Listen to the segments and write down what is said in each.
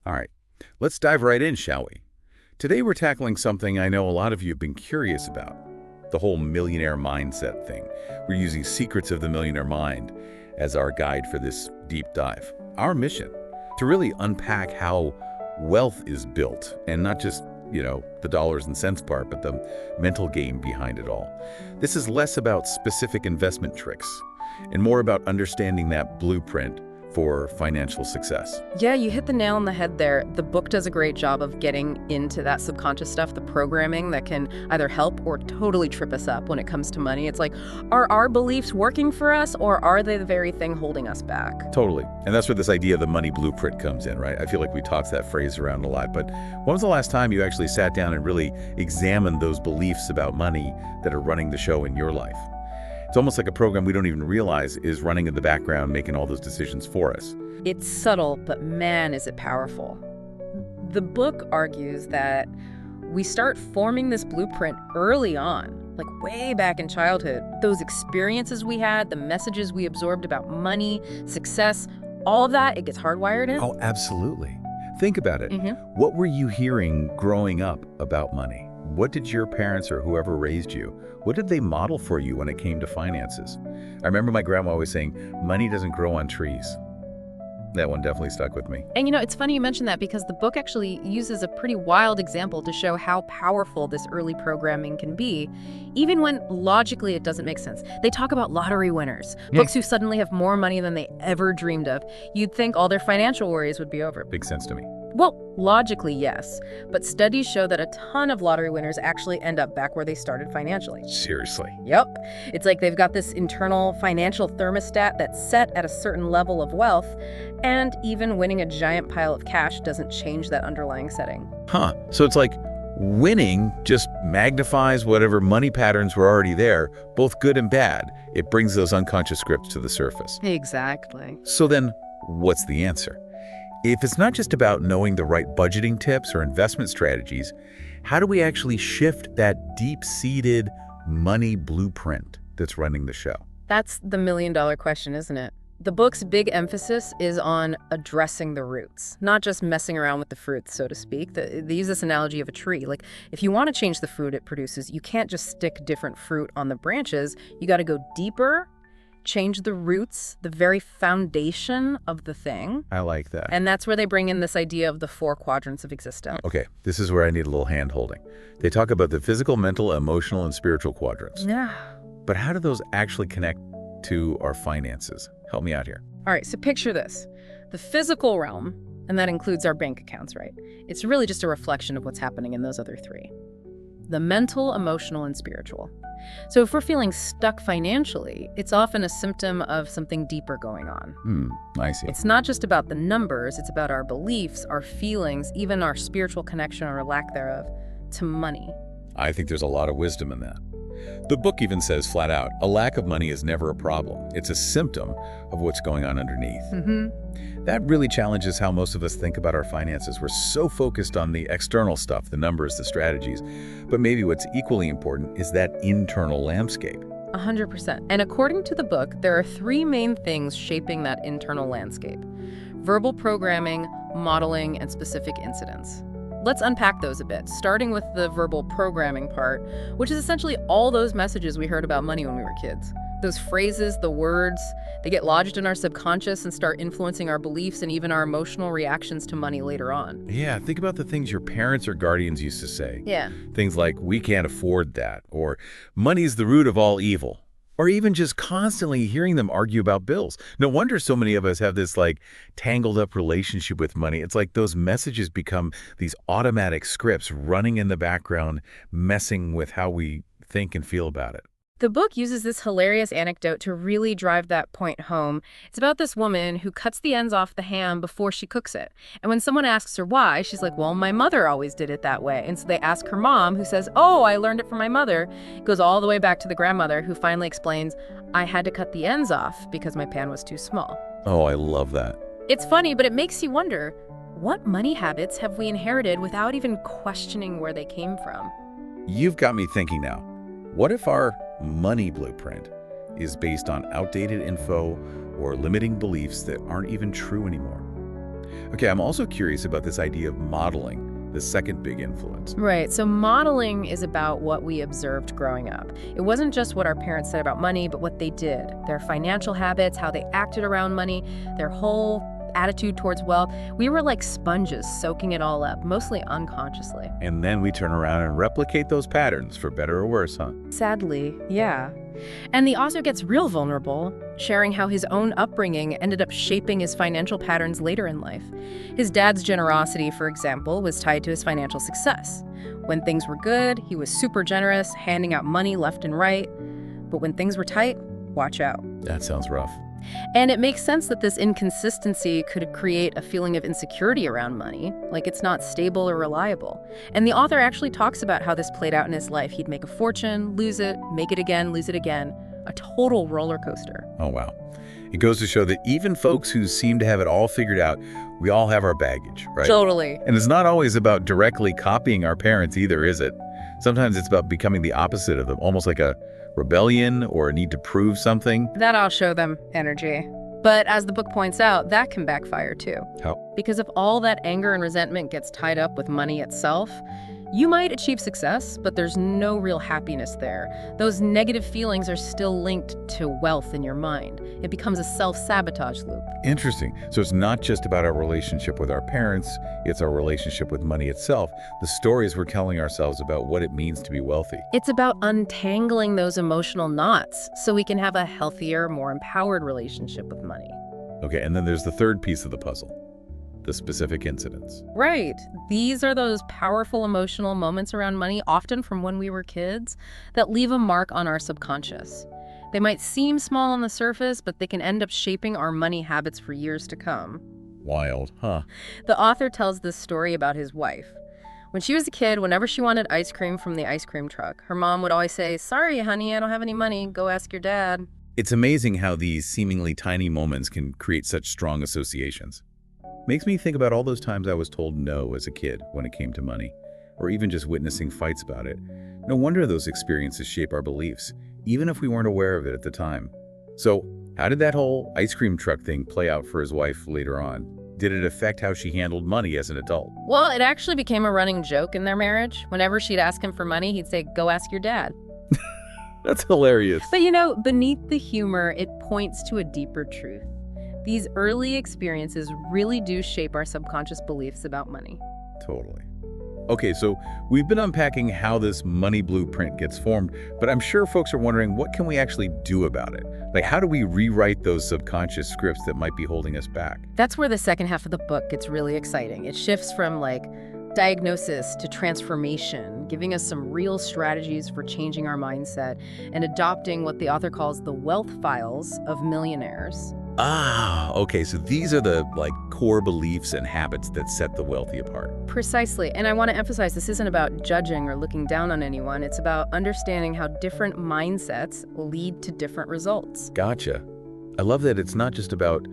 All right, let's dive right in, shall we? Today we're tackling something I know a lot of you have been curious about, the whole millionaire mindset thing. We're using Secrets of the Millionaire Mind as our guide for this deep dive. Our mission, to really unpack how wealth is built, and not just, the dollars and cents part, but the mental game behind it all. This is less about specific investment tricks and more about understanding that blueprint for financial success. Yeah, you hit the nail on the head there. The book does a great job of getting into that subconscious stuff, the programming that can either help or totally trip us up when it comes to money. It's like, are our beliefs working for us, or are they the very thing holding us back? Totally. And that's where this idea of the money blueprint comes in, right? I feel like we toss that phrase around a lot, but when was the last time you actually sat down and really examined those beliefs about money that are running the show in your life? It's almost like a program we don't even realize is running in the background, making all those decisions for us. It's subtle, but man, is it powerful. The book argues that we start forming this blueprint early on, like way back in childhood. Those experiences we had, the messages we absorbed about money, success, all of that, it gets hardwired in. Oh, absolutely. Think about it. Mm-hmm. What were you hearing growing up about money? What did your parents or whoever raised you, what did they model for you when it came to finances? I remember my grandma always saying, money doesn't grow on trees. That one definitely stuck with me. And it's funny you mention that, because the book actually uses a pretty wild example to show how powerful this early programming can be, even when logically it doesn't make sense. They talk about lottery winners, folks who suddenly have more money than they ever dreamed of. You'd think all their financial worries would be over. Makes sense to me. Well, logically, yes, but studies show that a ton of lottery winners actually end up back where they started financially. Seriously. Yep. It's like they've got this internal financial thermostat that's set at a certain level of wealth, and even winning a giant pile of cash doesn't change that underlying setting. Huh. So it's like winning just magnifies whatever money patterns were already there, both good and bad. It brings those unconscious scripts to the surface. Exactly. So then, what's the answer? If it's not just about knowing the right budgeting tips or investment strategies, how do we actually shift that deep-seated money blueprint that's running the show? That's the million-dollar question, isn't it? The book's big emphasis is on addressing the roots, not just messing around with the fruits, so to speak. They use this analogy of a tree. Like, if you want to change the fruit it produces, you can't just stick different fruit on the branches. You got to go deeper, change the roots, the very foundation of the thing. I like that. And that's where they bring in this idea of the 4 quadrants of existence. Okay, this is where I need a little hand-holding. They talk about the physical, mental, emotional, and spiritual quadrants. Yeah. But how do those actually connect to our finances? Help me out here. All right, so picture this. The physical realm, and that includes our bank accounts, right? It's really just a reflection of what's happening in those other 3. The mental, emotional, and spiritual. So if we're feeling stuck financially, it's often a symptom of something deeper going on. I see. It's not just about the numbers, it's about our beliefs, our feelings, even our spiritual connection or lack thereof to money. I think there's a lot of wisdom in that. The book even says flat out, a lack of money is never a problem. It's a symptom of what's going on underneath. That really challenges how most of us think about our finances. We're so focused on the external stuff, the numbers, the strategies. But maybe what's equally important is that internal landscape. 100%. And according to the book, there are 3 main things shaping that internal landscape: verbal programming, modeling, and specific incidents. Let's unpack those a bit, starting with the verbal programming part, which is essentially all those messages we heard about money when we were kids. Those phrases, the words, they get lodged in our subconscious and start influencing our beliefs and even our emotional reactions to money later on. Yeah, think about the things your parents or guardians used to say. Yeah. Things like, we can't afford that, or money's the root of all evil. Or even just constantly hearing them argue about bills. No wonder so many of us have this tangled up relationship with money. It's like those messages become these automatic scripts running in the background, messing with how we think and feel about it. The book uses this hilarious anecdote to really drive that point home. It's about this woman who cuts the ends off the ham before she cooks it. And when someone asks her why, she's like, well, my mother always did it that way. And so they ask her mom, who says, oh, I learned it from my mother. It goes all the way back to the grandmother, who finally explains, I had to cut the ends off because my pan was too small. Oh, I love that. It's funny, but it makes you wonder, what money habits have we inherited without even questioning where they came from? You've got me thinking now. What if our money blueprint is based on outdated info or limiting beliefs that aren't even true anymore? Okay, I'm also curious about this idea of modeling, the second big influence. Right. So modeling is about what we observed growing up. It wasn't just what our parents said about money, but what they did. Their financial habits, how they acted around money, their whole attitude towards wealth. We were like sponges soaking it all up, mostly unconsciously. And then we turn around and replicate those patterns, for better or worse, huh? Sadly, yeah. And the author gets real vulnerable, sharing how his own upbringing ended up shaping his financial patterns later in life. His dad's generosity, for example, was tied to his financial success. When things were good, he was super generous, handing out money left and right. But when things were tight, watch out. That sounds rough. And it makes sense that this inconsistency could create a feeling of insecurity around money, like it's not stable or reliable. And the author actually talks about how this played out in his life. He'd make a fortune, lose it, make it again, lose it again. A total roller coaster. Oh, wow. It goes to show that even folks who seem to have it all figured out, we all have our baggage, right? Totally. And it's not always about directly copying our parents either, is it? Sometimes it's about becoming the opposite of them, almost like a rebellion or a need to prove something. That I'll show them energy. But as the book points out, that can backfire too. How? Because if all that anger and resentment gets tied up with money itself, you might achieve success, but there's no real happiness there. Those negative feelings are still linked to wealth in your mind. It becomes a self-sabotage loop. Interesting. So it's not just about our relationship with our parents, it's our relationship with money itself, the stories we're telling ourselves about what it means to be wealthy. It's about untangling those emotional knots so we can have a healthier, more empowered relationship with money. Okay, and then there's the third piece of the puzzle, the specific incidents. Right. These are those powerful emotional moments around money, often from when we were kids, that leave a mark on our subconscious. They might seem small on the surface, but they can end up shaping our money habits for years to come. Wild, huh? The author tells this story about his wife. When she was a kid, whenever she wanted ice cream from the ice cream truck, her mom would always say, "Sorry, honey, I don't have any money. Go ask your dad." It's amazing how these seemingly tiny moments can create such strong associations. Makes me think about all those times I was told no as a kid when it came to money, or even just witnessing fights about it. No wonder those experiences shape our beliefs, even if we weren't aware of it at the time. So, how did that whole ice cream truck thing play out for his wife later on? Did it affect how she handled money as an adult? Well, it actually became a running joke in their marriage. Whenever she'd ask him for money, he'd say, "Go ask your dad." That's hilarious. But beneath the humor, it points to a deeper truth. These early experiences really do shape our subconscious beliefs about money. Totally. Okay, so we've been unpacking how this money blueprint gets formed, but I'm sure folks are wondering, what can we actually do about it? Like, how do we rewrite those subconscious scripts that might be holding us back? That's where the second half of the book gets really exciting. It shifts from diagnosis to transformation, giving us some real strategies for changing our mindset and adopting what the author calls the wealth files of millionaires. Ah, okay, so these are the core beliefs and habits that set the wealthy apart. Precisely. And I want to emphasize this isn't about judging or looking down on anyone. It's about understanding how different mindsets lead to different results. Gotcha. I love that it's not just about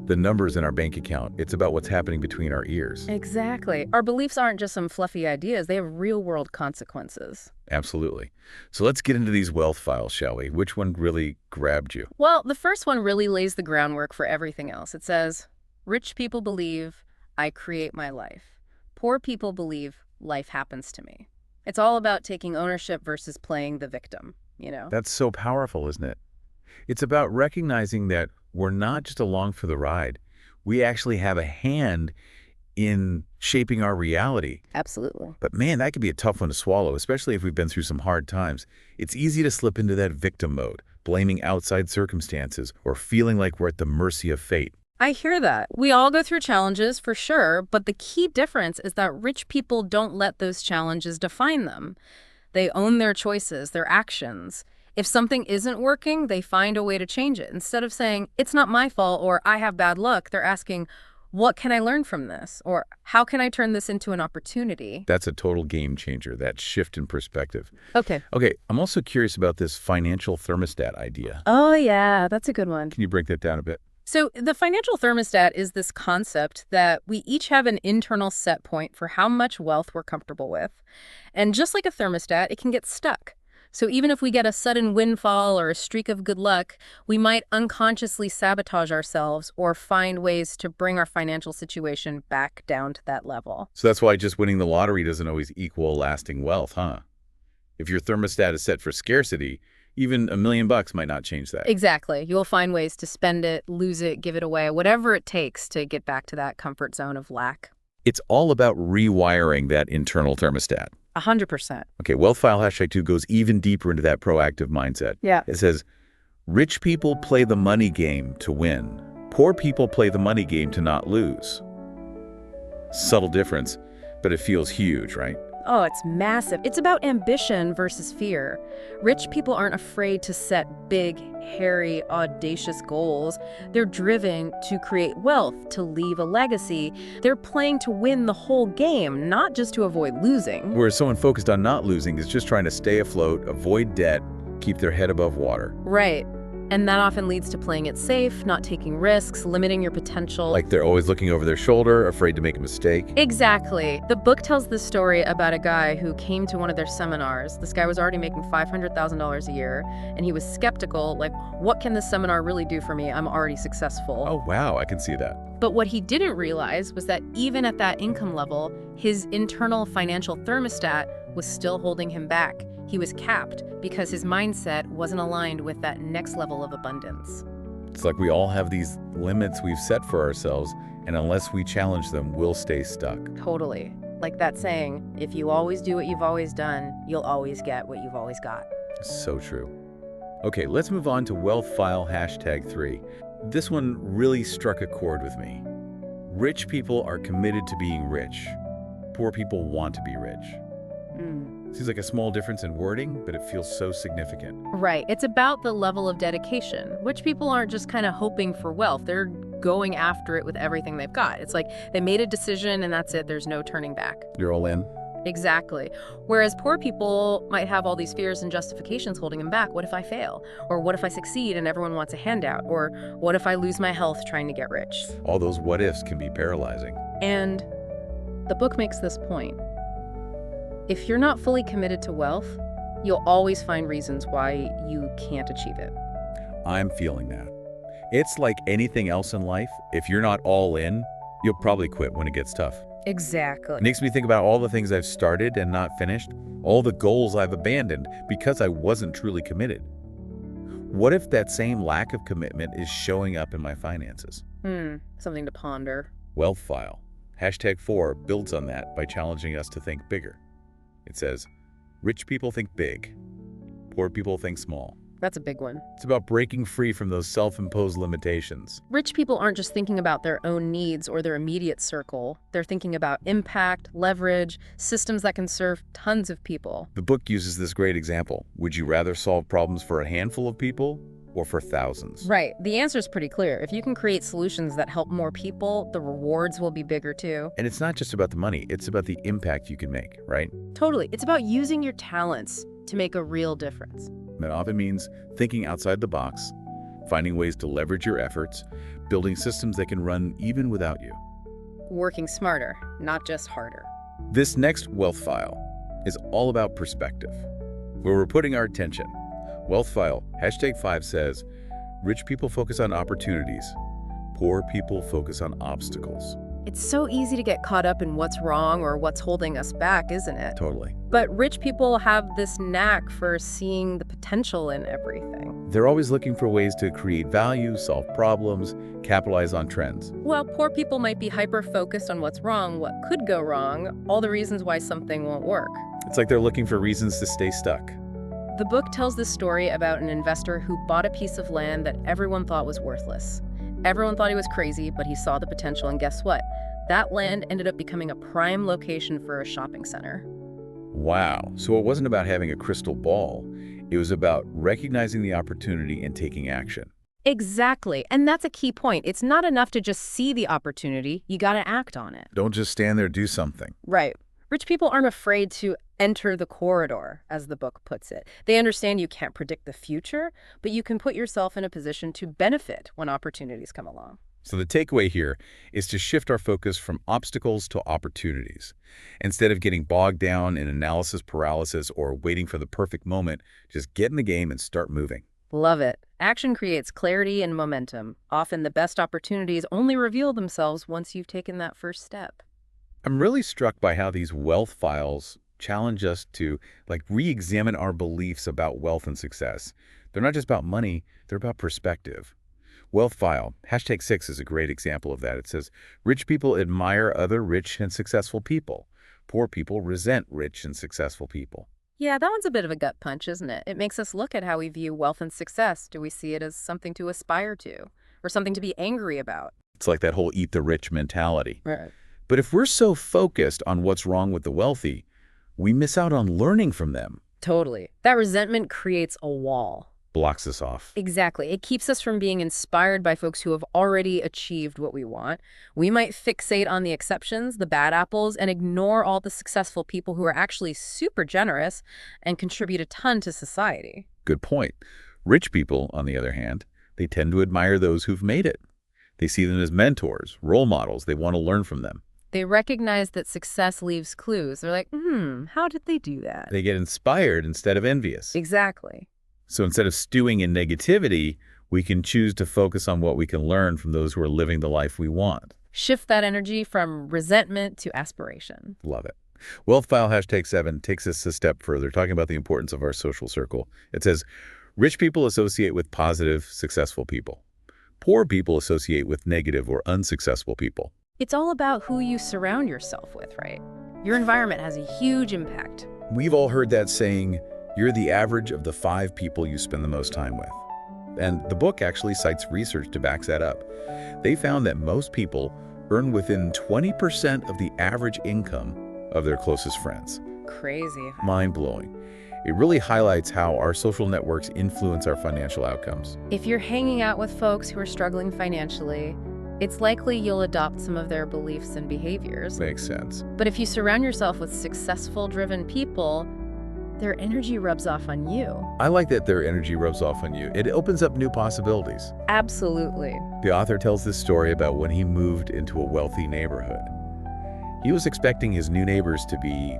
the numbers in our bank account. It's about what's happening between our ears. Exactly. Our beliefs aren't just some fluffy ideas. They have real-world consequences. Absolutely. So let's get into these wealth files, shall we? Which one really grabbed you? Well, the first one really lays the groundwork for everything else. It says, "Rich people believe I create my life. Poor people believe life happens to me." It's all about taking ownership versus playing the victim, That's so powerful, isn't it? It's about recognizing that we're not just along for the ride. We actually have a hand in shaping our reality. Absolutely. But man, that could be a tough one to swallow, especially if we've been through some hard times. It's easy to slip into that victim mode, blaming outside circumstances or feeling like we're at the mercy of fate. I hear that. We all go through challenges for sure, but the key difference is that rich people don't let those challenges define them. They own their choices, their actions. If something isn't working, they find a way to change it. Instead of saying, "It's not my fault," or "I have bad luck," they're asking, "What can I learn from this?" Or "How can I turn this into an opportunity?" That's a total game changer, that shift in perspective. Okay, I'm also curious about this financial thermostat idea. Oh, yeah, that's a good one. Can you break that down a bit? So the financial thermostat is this concept that we each have an internal set point for how much wealth we're comfortable with. And just like a thermostat, it can get stuck. So even if we get a sudden windfall or a streak of good luck, we might unconsciously sabotage ourselves or find ways to bring our financial situation back down to that level. So that's why just winning the lottery doesn't always equal lasting wealth, huh? If your thermostat is set for scarcity, even $1 million might not change that. Exactly. You'll find ways to spend it, lose it, give it away, whatever it takes to get back to that comfort zone of lack. It's all about rewiring that internal thermostat. 100%. Okay, Wealth File #2 goes even deeper into that proactive mindset. Yeah. It says, rich people play the money game to win. Poor people play the money game to not lose. Subtle difference, but it feels huge, right? Oh, it's massive. It's about ambition versus fear. Rich people aren't afraid to set big, hairy, audacious goals. They're driven to create wealth, to leave a legacy. They're playing to win the whole game, not just to avoid losing. Whereas someone focused on not losing is just trying to stay afloat, avoid debt, keep their head above water. Right. And that often leads to playing it safe, not taking risks, limiting your potential. Like they're always looking over their shoulder, afraid to make a mistake. Exactly. The book tells this story about a guy who came to one of their seminars. This guy was already making $500,000 a year, and he was skeptical, like, what can this seminar really do for me? I'm already successful. Oh, wow, I can see that. But what he didn't realize was that even at that income level, his internal financial thermostat was still holding him back. He was capped because his mindset wasn't aligned with that next level of abundance. It's like we all have these limits we've set for ourselves, and unless we challenge them, we'll stay stuck. Totally. Like that saying, if you always do what you've always done, you'll always get what you've always got. So true. Okay, let's move on to Wealth File #3. This one really struck a chord with me. Rich people are committed to being rich. Poor people want to be rich. Seems like a small difference in wording, but it feels so significant. Right. It's about the level of dedication. Rich people aren't just kind of hoping for wealth. They're going after it with everything they've got. It's like they made a decision and that's it. There's no turning back. You're all in? Exactly. Whereas poor people might have all these fears and justifications holding them back. What if I fail? Or what if I succeed and everyone wants a handout? Or what if I lose my health trying to get rich? All those what ifs can be paralyzing. And the book makes this point. If you're not fully committed to wealth, you'll always find reasons why you can't achieve it. I'm feeling that. It's like anything else in life. If you're not all in, you'll probably quit when it gets tough. Exactly. It makes me think about all the things I've started and not finished, all the goals I've abandoned because I wasn't truly committed. What if that same lack of commitment is showing up in my finances? Something to ponder. Wealth File #4 builds on that by challenging us to think bigger. It says, rich people think big, poor people think small. That's a big one. It's about breaking free from those self-imposed limitations. Rich people aren't just thinking about their own needs or their immediate circle. They're thinking about impact, leverage, systems that can serve tons of people. The book uses this great example. Would you rather solve problems for a handful of people or for thousands? Right. The answer is pretty clear. If you can create solutions that help more people, the rewards will be bigger too. And it's not just about the money, it's about the impact you can make, right? Totally. It's about using your talents to make a real difference. That often means thinking outside the box, finding ways to leverage your efforts, building systems that can run even without you. Working smarter, not just harder. This next Wealth File is all about perspective, where we're putting our attention. Wealth File #5 says, rich people focus on opportunities, poor people focus on obstacles. It's so easy to get caught up in what's wrong or what's holding us back, isn't it? Totally. But rich people have this knack for seeing the potential in everything. They're always looking for ways to create value, solve problems, capitalize on trends. Well, poor people might be hyper-focused on what's wrong, what could go wrong, all the reasons why something won't work. It's like they're looking for reasons to stay stuck. The book tells this story about an investor who bought a piece of land that everyone thought was worthless. Everyone thought he was crazy, but he saw the potential, and guess what? That land ended up becoming a prime location for a shopping center. Wow. So it wasn't about having a crystal ball. It was about recognizing the opportunity and taking action. Exactly. And that's a key point. It's not enough to just see the opportunity. You got to act on it. Don't just stand there, do something. Right. Rich people aren't afraid to enter the corridor, as the book puts it. They understand you can't predict the future, but you can put yourself in a position to benefit when opportunities come along. So the takeaway here is to shift our focus from obstacles to opportunities. Instead of getting bogged down in analysis paralysis or waiting for the perfect moment, just get in the game and start moving. Love it. Action creates clarity and momentum. Often the best opportunities only reveal themselves once you've taken that first step. I'm really struck by how these wealth files challenge us to re-examine our beliefs about wealth and success. They're not just about money, they're about perspective. Wealth file, #6 is a great example of that. It says, rich people admire other rich and successful people. Poor people resent rich and successful people. Yeah, that one's a bit of a gut punch, isn't it? It makes us look at how we view wealth and success. Do we see it as something to aspire to or something to be angry about? It's like that whole eat the rich mentality. Right. But if we're so focused on what's wrong with the wealthy, we miss out on learning from them. Totally. That resentment creates a wall. Blocks us off. Exactly. It keeps us from being inspired by folks who have already achieved what we want. We might fixate on the exceptions, the bad apples, and ignore all the successful people who are actually super generous and contribute a ton to society. Good point. Rich people, on the other hand, they tend to admire those who've made it. They see them as mentors, role models. They want to learn from them. They recognize that success leaves clues. They're like, how did they do that? They get inspired instead of envious. Exactly. So instead of stewing in negativity, we can choose to focus on what we can learn from those who are living the life we want. Shift that energy from resentment to aspiration. Love it. Wealth File #7 takes us a step further, talking about the importance of our social circle. It says, rich people associate with positive, successful people. Poor people associate with negative or unsuccessful people. It's all about who you surround yourself with, right? Your environment has a huge impact. We've all heard that saying, you're the average of the 5 people you spend the most time with. And the book actually cites research to back that up. They found that most people earn within 20% of the average income of their closest friends. Crazy. Mind-blowing. It really highlights how our social networks influence our financial outcomes. If you're hanging out with folks who are struggling financially, it's likely you'll adopt some of their beliefs and behaviors. Makes sense. But if you surround yourself with successful, driven people, their energy rubs off on you. I like that their energy rubs off on you. It opens up new possibilities. Absolutely. The author tells this story about when he moved into a wealthy neighborhood. He was expecting his new neighbors to be,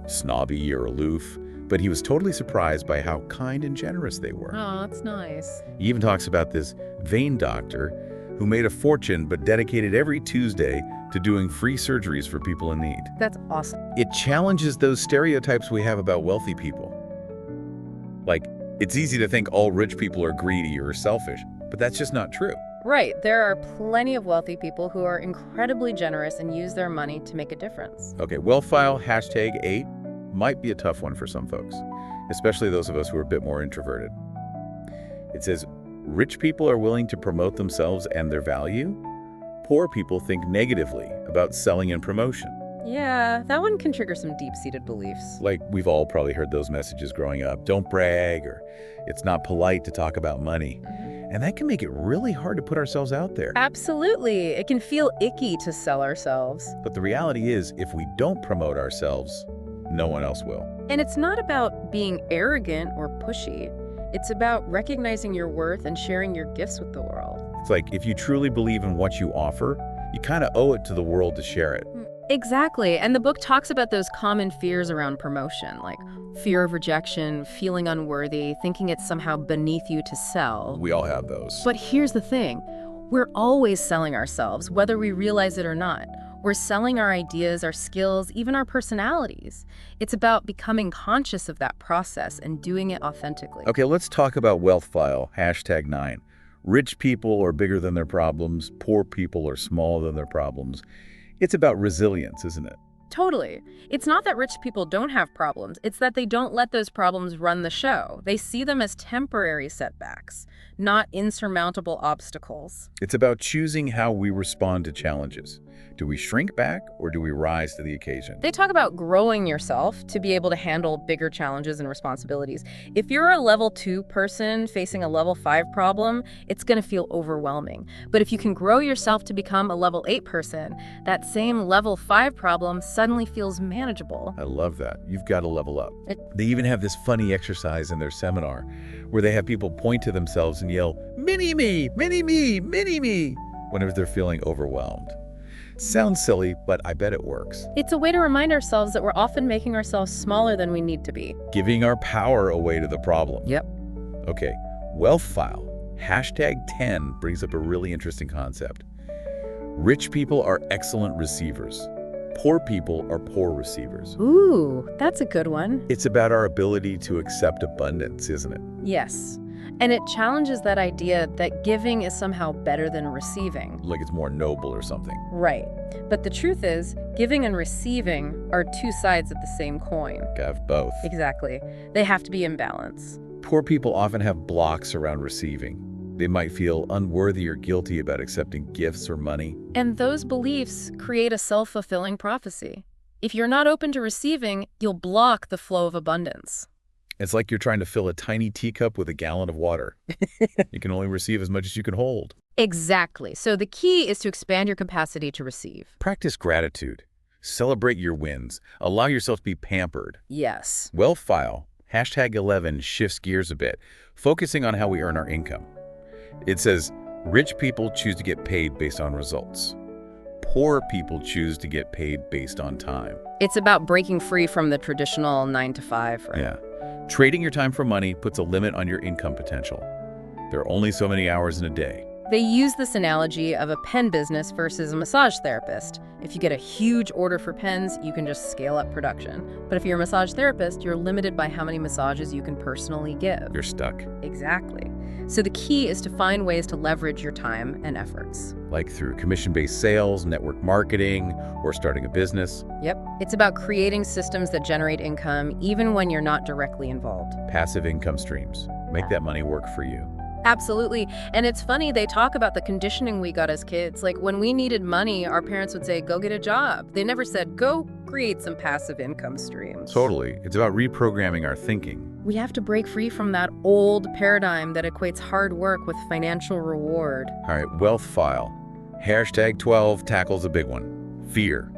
snobby or aloof, but he was totally surprised by how kind and generous they were. Oh, that's nice. He even talks about this vein doctor who made a fortune but dedicated every Tuesday to doing free surgeries for people in need. That's awesome. It challenges those stereotypes we have about wealthy people. It's easy to think all rich people are greedy or selfish, but that's just not true. Right. There are plenty of wealthy people who are incredibly generous and use their money to make a difference. Okay, Wealth File #8 might be a tough one for some folks, especially those of us who are a bit more introverted. It says, rich people are willing to promote themselves and their value. Poor people think negatively about selling and promotion. Yeah, that one can trigger some deep-seated beliefs. We've all probably heard those messages growing up. Don't brag, or it's not polite to talk about money. And that can make it really hard to put ourselves out there. Absolutely. It can feel icky to sell ourselves. But the reality is, if we don't promote ourselves, no one else will. And it's not about being arrogant or pushy. It's about recognizing your worth and sharing your gifts with the world. It's if you truly believe in what you offer, you kind of owe it to the world to share it. Exactly. And the book talks about those common fears around promotion, like fear of rejection, feeling unworthy, thinking it's somehow beneath you to sell. We all have those. But here's the thing. We're always selling ourselves, whether we realize it or not. We're selling our ideas, our skills, even our personalities. It's about becoming conscious of that process and doing it authentically. Okay, let's talk about Wealth File #9. Rich people are bigger than their problems. Poor people are smaller than their problems. It's about resilience, isn't it? Totally. It's not that rich people don't have problems. It's that they don't let those problems run the show. They see them as temporary setbacks, not insurmountable obstacles. It's about choosing how we respond to challenges. Do we shrink back or do we rise to the occasion? They talk about growing yourself to be able to handle bigger challenges and responsibilities. If you're a level 2 person facing a level 5 problem, it's going to feel overwhelming. But if you can grow yourself to become a level 8 person, that same level 5 problem suddenly feels manageable. I love that. You've got to level up. They even have this funny exercise in their seminar where they have people point to themselves and yell, "Mini-me, mini-me, mini-me." whenever they're feeling overwhelmed. Sounds silly, but I bet it works. It's a way to remind ourselves that we're often making ourselves smaller than we need to be. Giving our power away to the problem. Yep. Okay, wealth file. #10 brings up a really interesting concept. Rich people are excellent receivers. Poor people are poor receivers. Ooh, that's a good one. It's about our ability to accept abundance, isn't it? Yes. And it challenges that idea that giving is somehow better than receiving. Like it's more noble or something. Right. But the truth is, giving and receiving are two sides of the same coin. Gotta have both. Exactly. They have to be in balance. Poor people often have blocks around receiving. They might feel unworthy or guilty about accepting gifts or money. And those beliefs create a self-fulfilling prophecy. If you're not open to receiving, you'll block the flow of abundance. It's like you're trying to fill a tiny teacup with a gallon of water. You can only receive as much as you can hold. Exactly. So the key is to expand your capacity to receive. Practice gratitude. Celebrate your wins. Allow yourself to be pampered. Yes. Wealth file, #11 shifts gears a bit, focusing on how we earn our income. It says, rich people choose to get paid based on results. Poor people choose to get paid based on time. It's about breaking free from the traditional 9 to 5, right? Yeah. Trading your time for money puts a limit on your income potential. There are only so many hours in a day. They use this analogy of a pen business versus a massage therapist. If you get a huge order for pens, you can just scale up production. But if you're a massage therapist, you're limited by how many massages you can personally give. You're stuck. Exactly. So the key is to find ways to leverage your time and efforts. Like through commission-based sales, network marketing, or starting a business. Yep. It's about creating systems that generate income even when you're not directly involved. Passive income streams. Make that money work for you. Absolutely. And it's funny, they talk about the conditioning we got as kids. Like when we needed money, our parents would say, go get a job. They never said, go create some passive income streams. Totally. It's about reprogramming our thinking. We have to break free from that old paradigm that equates hard work with financial reward. All right, wealth file. #12 tackles a big one. Fear.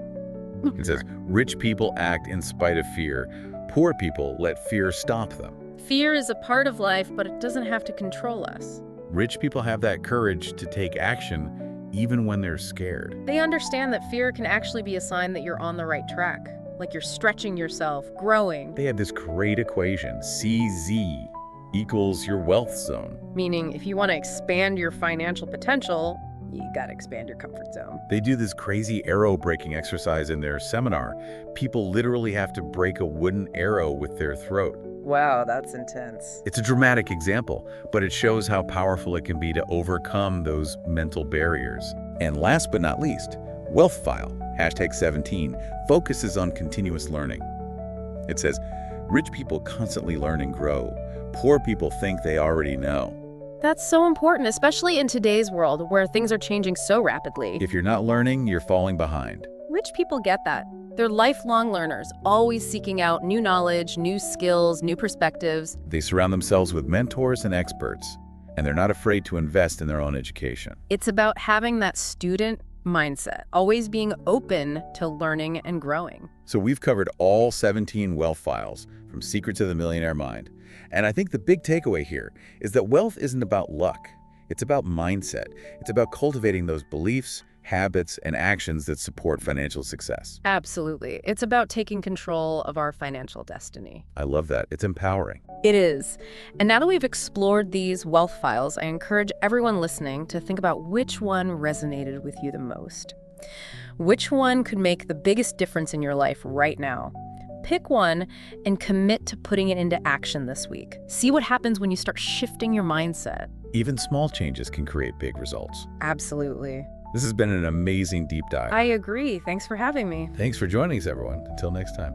It says, rich people act in spite of fear. Poor people let fear stop them. Fear is a part of life, but it doesn't have to control us. Rich people have that courage to take action even when they're scared. They understand that fear can actually be a sign that you're on the right track, like you're stretching yourself, growing. They have this great equation, CZ equals your wealth zone. Meaning, if you want to expand your financial potential, you got to expand your comfort zone. They do this crazy arrow breaking exercise in their seminar. People literally have to break a wooden arrow with their throat. Wow, that's intense. It's a dramatic example, but it shows how powerful it can be to overcome those mental barriers. And last but not least, wealth file, #17, focuses on continuous learning. It says, rich people constantly learn and grow. Poor people think they already know. That's so important, especially in today's world where things are changing so rapidly. If you're not learning, you're falling behind. Rich people get that. They're lifelong learners, always seeking out new knowledge, new skills, new perspectives. They surround themselves with mentors and experts, and they're not afraid to invest in their own education. It's about having that student mindset, always being open to learning and growing. So we've covered all 17 wealth files from Secrets of the Millionaire Mind. And I think the big takeaway here is that wealth isn't about luck. It's about mindset. It's about cultivating those beliefs, habits, and actions that support financial success. Absolutely. It's about taking control of our financial destiny. I love that. It's empowering. It is. And now that we've explored these wealth files, I encourage everyone listening to think about which one resonated with you the most. Which one could make the biggest difference in your life right now? Pick one and commit to putting it into action this week. See what happens when you start shifting your mindset. Even small changes can create big results. Absolutely. This has been an amazing deep dive. I agree. Thanks for having me. Thanks for joining us, everyone. Until next time.